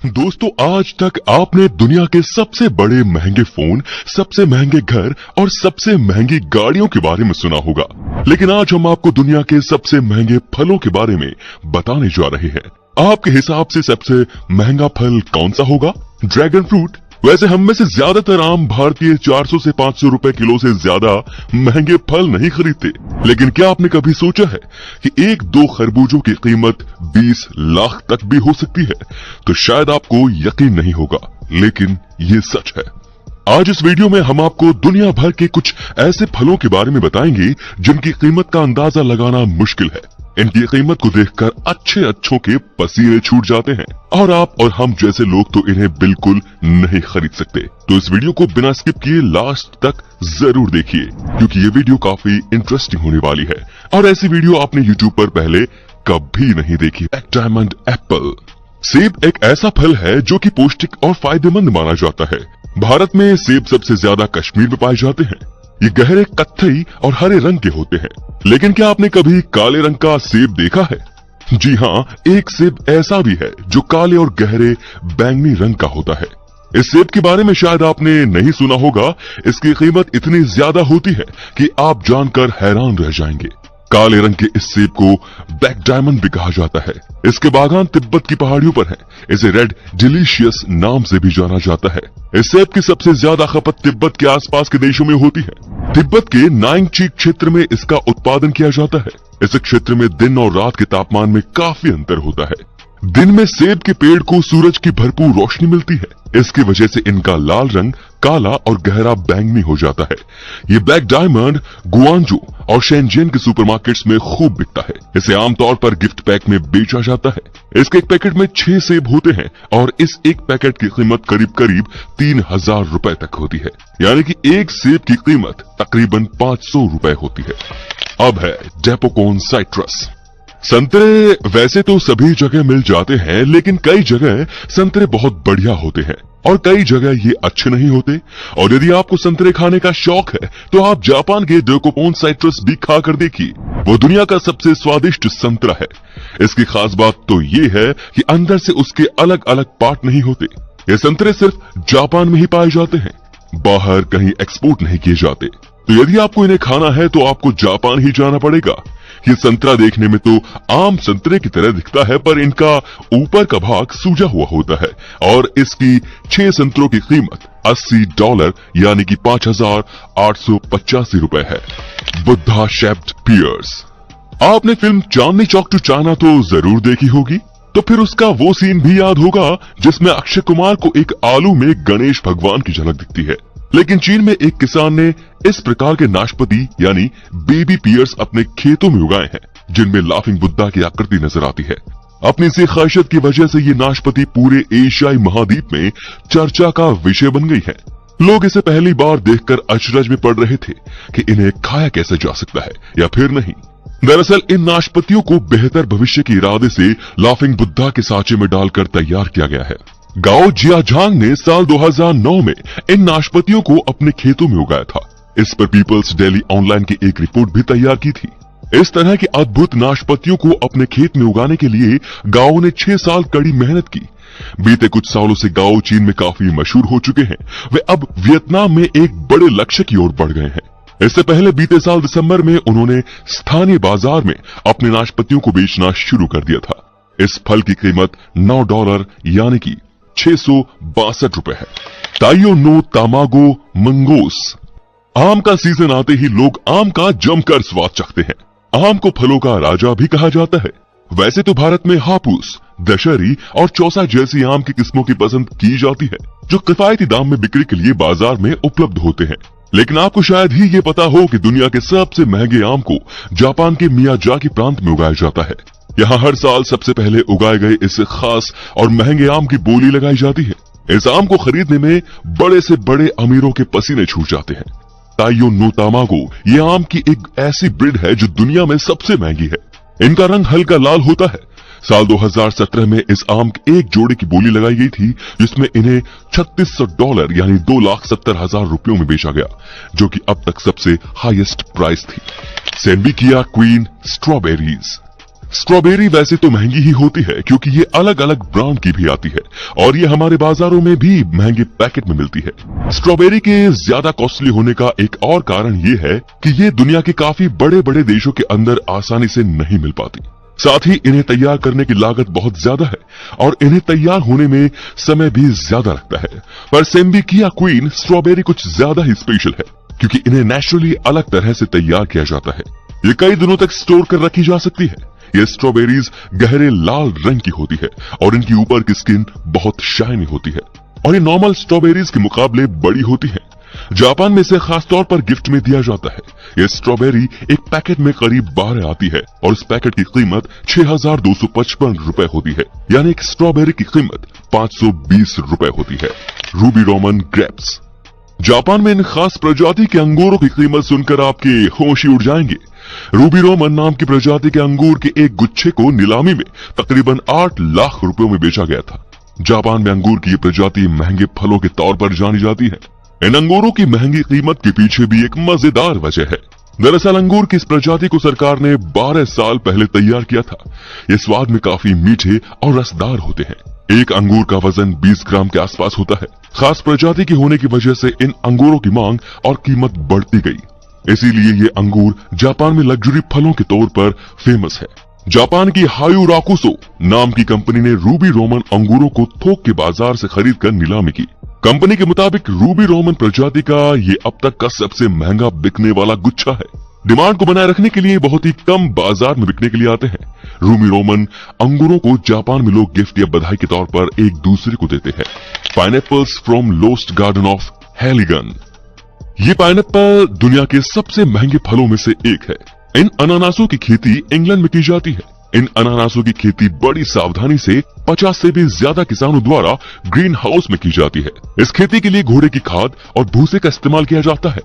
दोस्तों, आज तक आपने दुनिया के सबसे बड़े महंगे फोन, सबसे महंगे घर और सबसे महंगी गाड़ियों के बारे में सुना होगा, लेकिन आज हम आपको दुनिया के सबसे महंगे फलों के बारे में बताने जा रहे हैं। आपके हिसाब से सबसे महंगा फल कौन सा होगा? Dragon fruit. वैसे हम में से ज्यादातर आम भारतीय 400 से 500 रुपए किलो से ज्यादा महंगे फल नहीं खरीदते, लेकिन क्या आपने कभी सोचा है कि एक दो खरबूजों की कीमत 20 लाख तक भी हो सकती है? तो शायद आपको यकीन नहीं होगा, लेकिन ये सच है। आज इस वीडियो में हम आपको दुनिया भर के कुछ ऐसे फलों के बारे में बताएंगे जिनकी कीमत का अंदाजा लगाना मुश्किल है। इनकी कीमत को देखकर अच्छों के पसीने छूट जाते हैं और आप और हम जैसे लोग तो इन्हें बिल्कुल नहीं खरीद सकते। तो इस वीडियो को बिना स्किप किए लास्ट तक जरूर देखिए, क्योंकि ये वीडियो काफी इंटरेस्टिंग होने वाली है और ऐसी वीडियो आपने यूट्यूब पर पहले कभी नहीं देखी। Black diamond Apple. सेब एक ऐसा फल है जो कि पौष्टिक और फायदेमंद माना जाता है। भारत में सेब सबसे ज्यादा कश्मीर में पाए जाते हैं। ये गहरे कत्थई और हरे रंग के होते हैं, लेकिन क्या आपने कभी काले रंग का सेब देखा है? जी हाँ, एक सेब ऐसा भी है जो काले और गहरे बैंगनी रंग का होता है। इस सेब के बारे में शायद आपने नहीं सुना होगा। इसकी कीमत इतनी ज्यादा होती है कि आप जानकर हैरान रह जाएंगे। काले रंग के इस सेब को ब्लैक डायमंड भी कहा जाता है। इसके बागान तिब्बत की पहाड़ियों पर हैं। इसे रेड डिलीशियस नाम से भी जाना जाता है। इस सेब की सबसे ज्यादा खपत तिब्बत के आसपास के देशों में होती है। तिब्बत के नाइंगची क्षेत्र में इसका उत्पादन किया जाता है। इस क्षेत्र में दिन और रात के तापमान में काफी अंतर होता है। दिन में सेब के पेड़ को सूरज की भरपूर रोशनी मिलती है। इसकी वजह से इनका लाल रंग काला और गहरा बैंगनी हो जाता है। ये ब्लैक डायमंड गुआंजू और शेनजेन के सुपरमार्केट्स में खूब बिकता है। इसे आमतौर पर गिफ्ट पैक में बेचा जाता है। इसके एक पैकेट में 6 सेब होते हैं और इस एक पैकेट की कीमत करीब 3000 रुपए तक होती है, यानी कि एक सेब की कीमत तकरीबन 500 रुपए होती है। अब है डेपोकोन साइट्रस। संतरे वैसे तो सभी जगह मिल जाते हैं, लेकिन कई जगह संतरे बहुत बढ़िया होते हैं और कई जगह ये अच्छे नहीं होते। और यदि आपको संतरे खाने का शौक है तो आप जापान के डेपोकोन साइट्रस भी खाकर देखिए। वो दुनिया का सबसे स्वादिष्ट संतरा है। इसकी खास बात तो ये है कि अंदर से उसके अलग अलग पार्ट नहीं होते। ये संतरे सिर्फ जापान में ही पाए जाते हैं, बाहर कहीं एक्सपोर्ट नहीं किए जाते। तो यदि आपको इन्हें खाना है तो आपको जापान ही जाना पड़ेगा। ये संतरा देखने में तो आम संतरे की तरह दिखता है, पर इनका ऊपर का भाग सूजा हुआ होता है और इसकी 6 संतरों की कीमत $80 यानी कि 5885 रुपए है। Buddha shaped pears. आपने film Chandni Chowk to China तो जरूर देखी होगी, तो फिर उसका वो सीन भी याद होगा जिसमें अक्षय कुमार को एक आलू में गणेश भगवान की झलक दिखती है। लेकिन चीन में एक किसान ने इस प्रकार के नाशपाती यानी बेबी पियर्स अपने खेतों में उगाए हैं, जिनमें लाफिंग बुद्धा की आकृति नजर आती है। अपनी इसी खासियत की वजह से ये नाशपाती पूरे एशियाई महाद्वीप में चर्चा का विषय बन गई है। लोग इसे पहली बार देखकर अचरज में पड़ रहे थे कि इन्हें खाया कैसे जा सकता है या फिर नहीं। दरअसल इन नाशपातियों को बेहतर भविष्य के इरादे से लाफिंग बुद्धा के सांचे में डालकर तैयार किया गया है। गाओ जियाझांग ने साल 2009 में इन नाशपातियों को अपने खेतों में उगाया था। इस पर पीपल्स डेली ऑनलाइन की एक रिपोर्ट भी तैयार की थी। इस तरह के अद्भुत नाशपातियों को अपने खेत में उगाने के लिए गाओ ने 6 साल कड़ी मेहनत की। बीते कुछ सालों से गाओ चीन में काफी मशहूर हो चुके हैं। वे अब वियतनाम में एक बड़े लक्ष्य की ओर बढ़ गए हैं। इससे पहले बीते साल दिसंबर में उन्होंने स्थानीय बाजार में अपने नाशपातियों को बेचना शुरू कर दिया था। इस फल की कीमत $9 यानी कि 662 रुपए है। ताइयो नो तामागो मंगोस। आम का सीजन आते ही लोग आम का जमकर स्वाद चखते हैं। आम को फलों का राजा भी कहा जाता है। वैसे तो भारत में हापुस, दशहरी और चौसा जैसी आम की किस्मों की पसंद की जाती है, जो किफायती दाम में बिक्री के लिए बाजार में उपलब्ध होते हैं। लेकिन आपको शायद ही ये पता हो कि दुनिया के सबसे महंगे आम को जापान के मियाजाकी प्रांत में उगाया जाता है। यहाँ हर साल सबसे पहले उगाए गए इस खास और महंगे आम की बोली लगाई जाती है। इस आम को खरीदने में बड़े से बड़े अमीरों के पसीने छूट जाते हैं। ताइयो नो तामागो ये आम की एक ऐसी ब्रीड है जो दुनिया में सबसे महंगी है। इनका रंग हल्का लाल होता है। साल 2017 में इस आम के एक जोड़े की बोली लगाई गई थी, जिसमें इन्हें $3600 यानी 2,70,000 रुपयों में बेचा गया, जो कि अब तक सबसे हाईएस्ट प्राइस थी। सेम्बिकिया क्वीन स्ट्रॉबेरीज। स्ट्रॉबेरी वैसे तो महंगी ही होती है क्योंकि ये अलग अलग ब्रांड की भी आती है और ये हमारे बाजारों में भी महंगे पैकेट में मिलती है। स्ट्रॉबेरी के ज्यादा कॉस्टली होने का एक और कारण ये है कि ये दुनिया के काफी बड़े बड़े देशों के अंदर आसानी से नहीं मिल पाती। साथ ही इन्हें तैयार करने की लागत बहुत ज्यादा है और इन्हें तैयार होने में समय भी ज्यादा लगता है। पर सेम्बिकिया क्वीन स्ट्रॉबेरी कुछ ज्यादा ही स्पेशल है क्योंकि इन्हें नेचुरली अलग तरह से तैयार किया जाता है। ये कई दिनों तक स्टोर कर रखी जा सकती है। ये स्ट्रॉबेरीज गहरे लाल रंग की होती है और इनकी ऊपर की स्किन बहुत शाइनी होती है और ये नॉर्मल स्ट्रॉबेरीज के मुकाबले बड़ी होती है। जापान में इसे खास तौर पर गिफ्ट में दिया जाता है। ये स्ट्रॉबेरी एक पैकेट में करीब 12 आती है और इस पैकेट की कीमत 6,255 रुपए होती है, यानी एक स्ट्रॉबेरी की कीमत 520 रुपए होती है। Ruby Roman grapes. जापान में इन खास प्रजाति के अंगूरों की कीमत सुनकर आपके होश ही उड़ जाएंगे। रूबी रोमन नाम की प्रजाति के अंगूर के एक गुच्छे को नीलामी में तकरीबन 8 लाख रुपयों में बेचा गया था। जापान में अंगूर की ये प्रजाति महंगे फलों के तौर पर जानी जाती है। इन अंगूरों की महंगी कीमत के पीछे भी एक मजेदार वजह है। दरअसल अंगूर की इस प्रजाति को सरकार ने 12 साल पहले तैयार किया था। ये स्वाद में काफी मीठे और रसदार होते हैं। एक अंगूर का वजन 20 ग्राम के आसपास होता है। खास प्रजाति की होने की वजह से इन अंगूरों की मांग और कीमत बढ़ती गई। इसीलिए ये अंगूर जापान में लग्जरी फलों के तौर पर फेमस है। जापान की हायू राकुसो नाम की कंपनी ने रूबी रोमन अंगूरों को थोक के बाजार से खरीद कर नीलामी की। कंपनी के मुताबिक रूबी रोमन प्रजाति का ये अब तक का सबसे महंगा बिकने वाला गुच्छा है। डिमांड को बनाए रखने के लिए बहुत ही कम बाजार में बिकने के लिए आते हैं। रूबी रोमन अंगूरों को जापान में लोग गिफ्ट या बधाई के तौर पर एक दूसरे को देते हैं। Pineapples from lost garden of Heligan. ये पाइनएप्पल दुनिया के सबसे महंगे फलों में से एक है। इन अनानासों की खेती इंग्लैंड में की जाती है। इन अनानासों की खेती बड़ी सावधानी से 50 से भी ज्यादा किसानों द्वारा ग्रीन हाउस में की जाती है। इस खेती के लिए घोड़े की खाद और भूसे का इस्तेमाल किया जाता है।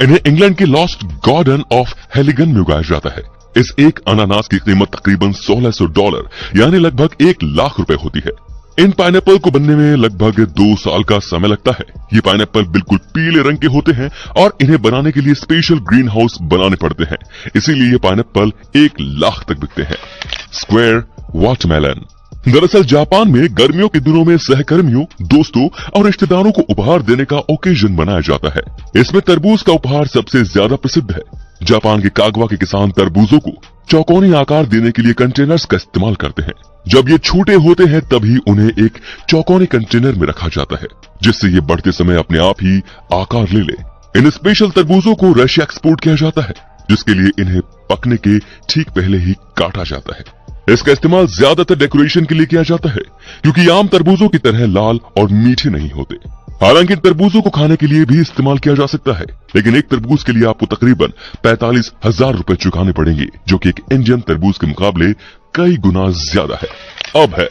इन्हें इंग्लैंड के लॉस्ट गार्डन ऑफ हेलिगन में उगाया जाता है। इस एक अनानास की कीमत तकरीबन $1600 यानी लगभग 1 लाख रुपए होती है। इन पाइनएप्पल को बनने में लगभग 2 साल का समय लगता है। ये पाइनएप्पल बिल्कुल पीले रंग के होते हैं और इन्हें बनाने के लिए स्पेशल ग्रीन हाउस बनाने पड़ते हैं। इसीलिए ये पाइनएप्पल 1 लाख तक बिकते हैं। Square watermelon. दरअसल जापान में गर्मियों के दिनों में सहकर्मियों, दोस्तों और रिश्तेदारों को उपहार देने का ओकेजन मनाया जाता है। इसमें तरबूज का उपहार सबसे ज्यादा प्रसिद्ध है। जापान के कागवा के किसान तरबूजों को चौकोनी आकार देने के लिए कंटेनर्स का इस्तेमाल करते हैं। जब ये छोटे होते हैं तभी उन्हें एक चौकोनी कंटेनर में रखा जाता है, जिससे ये बढ़ते समय अपने आप ही आकार ले ले। इन स्पेशल तरबूजों को रशिया एक्सपोर्ट किया जाता है, जिसके लिए इन्हें पकने के ठीक पहले ही काटा जाता है। इसका इस्तेमाल ज्यादातर डेकोरेशन के लिए किया जाता है क्योंकि आम तरबूजों की तरह लाल और मीठे नहीं होते। हालांकि इन तरबूजों को खाने के लिए भी इस्तेमाल किया जा सकता है, लेकिन एक तरबूज के लिए आपको तकरीबन 45,000 रुपए चुकाने पड़ेंगे, जो कि एक इंडियन तरबूज के मुकाबले कई गुना ज्यादा है। अब है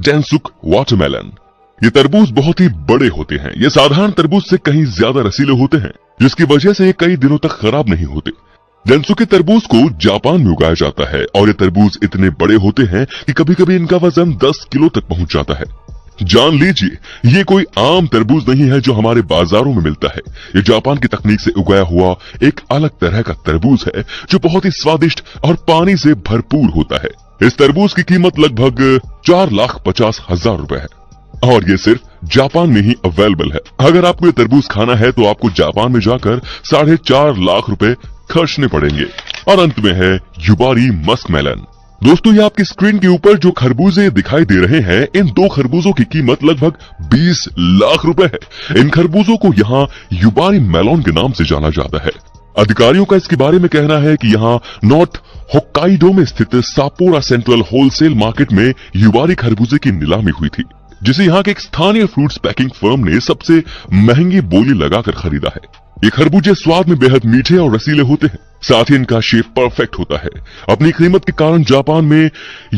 डेंसुक वाटरमेलन। ये तरबूज बहुत ही बड़े होते हैं। ये साधारण तरबूज से कहीं ज्यादा रसीले होते हैं, जिसकी वजह से ये कई दिनों तक खराब नहीं होते। डेंसुके तरबूज को जापान में उगाया जाता है और ये तरबूज इतने बड़े होते हैं कि कभी कभी इनका वजन 10 किलो तक पहुंच जाता है। जान लीजिए, ये कोई आम तरबूज नहीं है जो हमारे बाजारों में मिलता है। ये जापान की तकनीक से उगाया हुआ एक अलग तरह का तरबूज है जो बहुत ही स्वादिष्ट और पानी से भरपूर होता है। इस तरबूज की कीमत लगभग 4,50,000 रुपए है और ये सिर्फ जापान में ही अवेलेबल है। अगर आपको ये तरबूज खाना है तो आपको जापान में जाकर 4.5 लाख रुपए खर्चने पड़ेंगे। और अंत में है युबारी मस्कमेलन। दोस्तों, ये आपकी स्क्रीन के ऊपर जो खरबूजे दिखाई दे रहे हैं, इन 2 खरबूजों की कीमत लगभग 20 लाख रुपए है। इन खरबूजों को यहाँ युबारी मेलोन के नाम से जाना जाता है। अधिकारियों का इसके बारे में कहना है कि यहाँ नॉर्थ होक्काइडो में स्थित सापोरा सेंट्रल होलसेल मार्केट में युबारी खरबूजे की नीलामी हुई थी, जिसे यहाँ के एक स्थानीय फ्रूट्स पैकिंग फर्म ने सबसे महंगी बोली लगाकर खरीदा है। ये खरबूजे स्वाद में बेहद मीठे और रसीले होते हैं, साथ ही इनका शेप परफेक्ट होता है। अपनी कीमत के कारण जापान में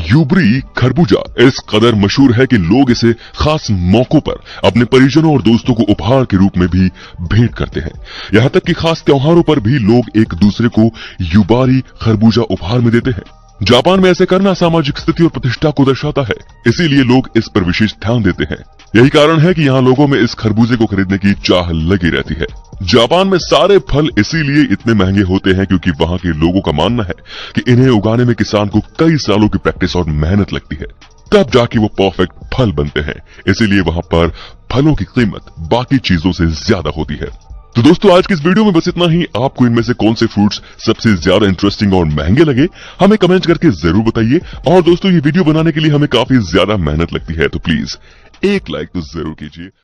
युबरी खरबूजा इस कदर मशहूर है कि लोग इसे खास मौकों पर अपने परिजनों और दोस्तों को उपहार के रूप में भी भेंट करते हैं। यहाँ तक कि खास त्योहारों पर भी लोग एक दूसरे को युबारी खरबूजा उपहार में देते हैं। जापान में ऐसे करना सामाजिक स्थिति और प्रतिष्ठा को दर्शाता है, इसीलिए लोग इस पर विशेष ध्यान देते हैं। यही कारण है कि यहाँ लोगों में इस खरबूजे को खरीदने की चाह लगी रहती है। जापान में सारे फल इसीलिए इतने महंगे होते हैं क्योंकि वहाँ के लोगों का मानना है कि इन्हें उगाने में किसान को कई सालों की प्रैक्टिस और मेहनत लगती है, तब जाके वो परफेक्ट फल बनते हैं। इसीलिए वहाँ पर फलों की कीमत बाकी चीजों से ज्यादा होती है। तो दोस्तों, आज की इस वीडियो में बस इतना ही। आपको इनमें से कौन से फ्रूट्स सबसे ज्यादा इंटरेस्टिंग और महंगे लगे, हमें कमेंट करके जरूर बताइए। और दोस्तों, ये वीडियो बनाने के लिए हमें काफी ज्यादा मेहनत लगती है, तो प्लीज एक लाइक तो जरूर कीजिए।